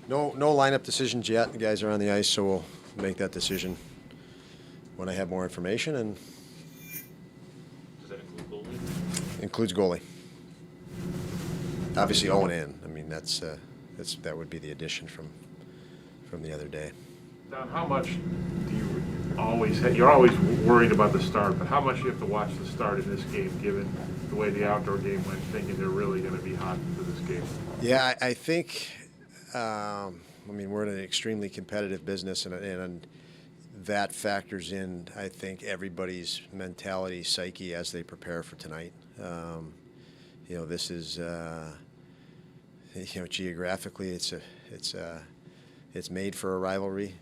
No lineup decisions yet. The guys are on the ice, so we'll make that decision when I have more information, and Does that include goalie? includes goalie. Obviously, Owen in. I mean, that would be the addition from the other day. Don, how much do you always you're always worried about the start, but how much do you have to watch the start in this game, given the way the outdoor game went, thinking they're really going to be hot for this game? Yeah, I think. I mean, we're in an extremely competitive business, and that factors in, I think, everybody's mentality, psyche as they prepare for tonight. This is, geographically, it's made for a rivalry,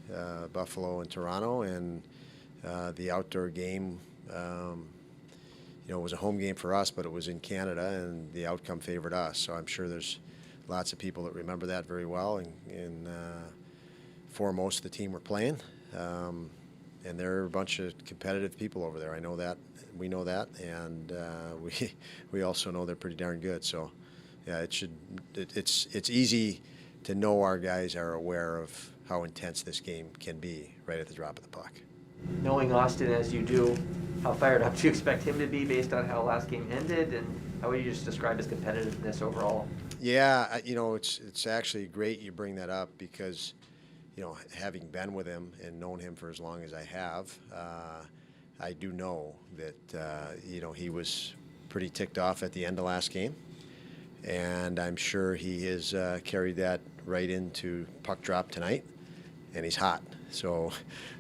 Buffalo and Toronto, and the outdoor game, it was a home game for us, but it was in Canada, and the outcome favored us. So I'm sure there's lots of people that remember that very well, and foremost the team we're playing. And there are a bunch of competitive people over there. I know that. We know that, and we also know they're pretty darn good. So, yeah, it's easy to know our guys are aware of how intense this game can be right at the drop of the puck. Knowing Auston as you do, how fired up do you expect him to be based on how last game ended, and how would you just describe his competitiveness overall? Yeah, it's actually great you bring that up because, having been with him and known him for as long as I have, I do know that, he was pretty ticked off at the end of last game. And I'm sure he has carried that right into puck drop tonight, and he's hot. So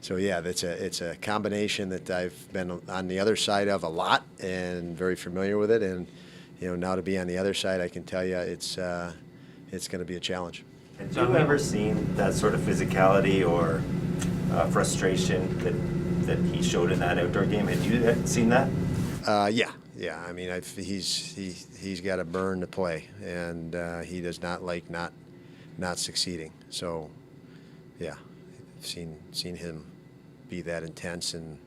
yeah, it's a combination that I've been on the other side of a lot and very familiar with it. And now to be on the other side, I can tell you it's going to be a challenge. Have you ever seen that sort of physicality or frustration that he showed in that outdoor game? Had you seen that? Yeah. I mean, he's got a burn to play, and he does not like not succeeding. So, yeah, I've seen him be that intense and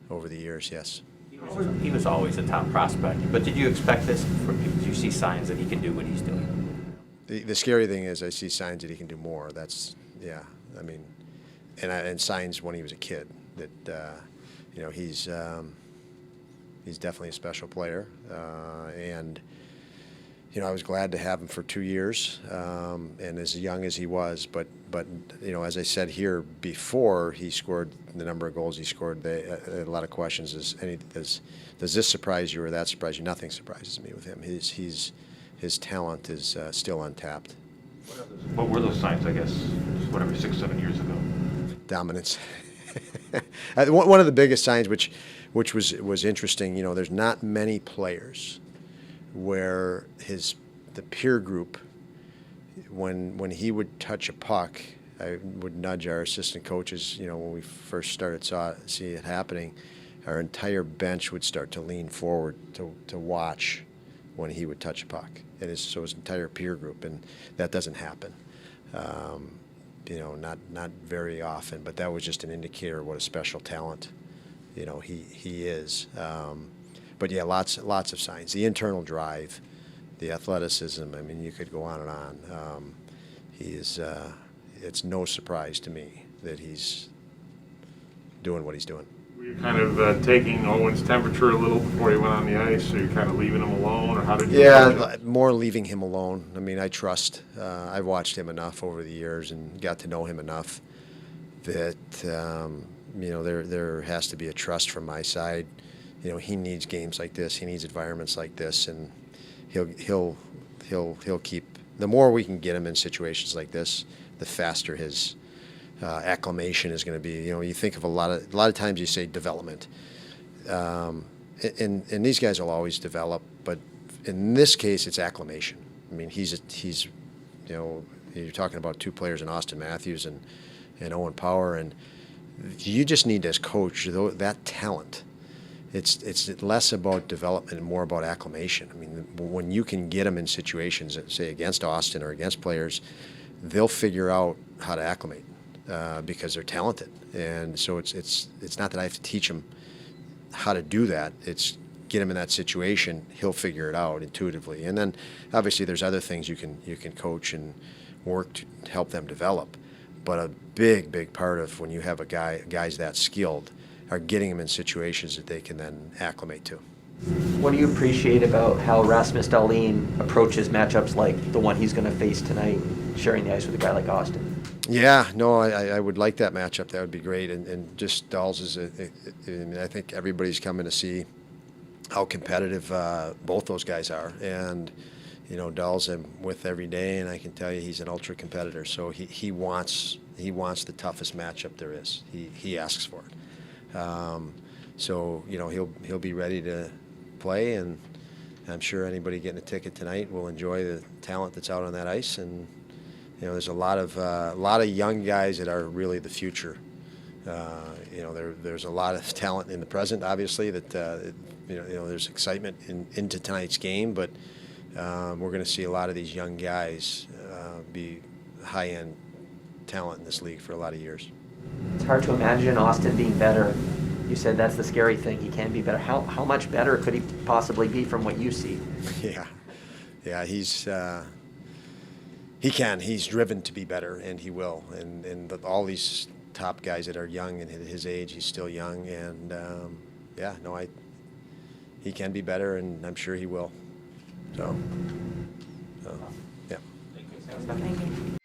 over the years. Yes. He was always a top prospect, but did you expect this from him? Did you see signs that he can do what he's doing? The scary thing is I see signs that he can do more. That's, yeah, I mean, and signs when he was a kid that, he's definitely a special player. And, I was glad to have him for 2 years, and as young as he was. But as I said here before he scored the number of goals he scored, a lot of questions. Does this surprise you or that surprise you? Nothing surprises me with him. His talent is still untapped. What were those signs, I guess, 6-7 years ago? Dominance. One of the biggest signs, which was interesting, there's not many players where the peer group, when he would touch a puck, I would nudge our assistant coaches, when we first started see it happening, our entire bench would start to lean forward to watch when he would touch a puck. So his entire peer group, and that doesn't happen. Not very often, but that was just an indicator of what a special talent, he is. But yeah, lots of signs. The internal drive, the athleticism. I mean, you could go on and on. It's no surprise to me that he's doing what he's doing. Were you kind of taking Owen's temperature a little before he went on the ice, or you kind of leaving him alone, or how did you? Yeah, more leaving him alone. I mean, I trust. I've watched him enough over the years and got to know him enough that there has to be a trust from my side. He needs games like this. He needs environments like this, and he'll keep. The more we can get him in situations like this, the faster his acclimation is going to be. You think of a lot of times you say development, and these guys will always develop, but in this case it's acclimation. I mean, he's you're talking about two players in Auston Matthews and Owen Power, and you just need as coach that talent. It's less about development and more about acclimation. I mean, when you can get them in situations, say against Auston or against players, they'll figure out how to acclimate because they're talented. And so it's not that I have to teach them how to do that. It's get him in that situation, he'll figure it out intuitively. And then obviously there's other things you can coach and work to help them develop. But a big part of when you have guys that skilled are getting them in situations that they can then acclimate to. What do you appreciate about how Rasmus Dahlin approaches matchups like the one he's going to face tonight, sharing the ice with a guy like Auston? Yeah, no, I would like that matchup. That would be great. And just Dolls is I mean, I think everybody's coming to see how competitive both those guys are. And, you know, Dolls I'm with every day, and I can tell you he's an ultra competitor. So he wants the toughest matchup there is. He asks for it. So, you know, he'll be ready to play, and I'm sure anybody getting a ticket tonight will enjoy the talent that's out on that ice. And you know, there's a lot of young guys that are really the future. You know, there's a lot of talent in the present, obviously. That you know, there's excitement into tonight's game, but we're going to see a lot of these young guys be high-end talent in this league for a lot of years. It's hard to imagine Auston being better. You said that's the scary thing. He can be better. How much better could he possibly be from what you see? Yeah, he can. He's driven to be better, and he will. And all these top guys that are young and at his age, he's still young. And yeah, no, he can be better, and I'm sure he will. So yeah. Thank you.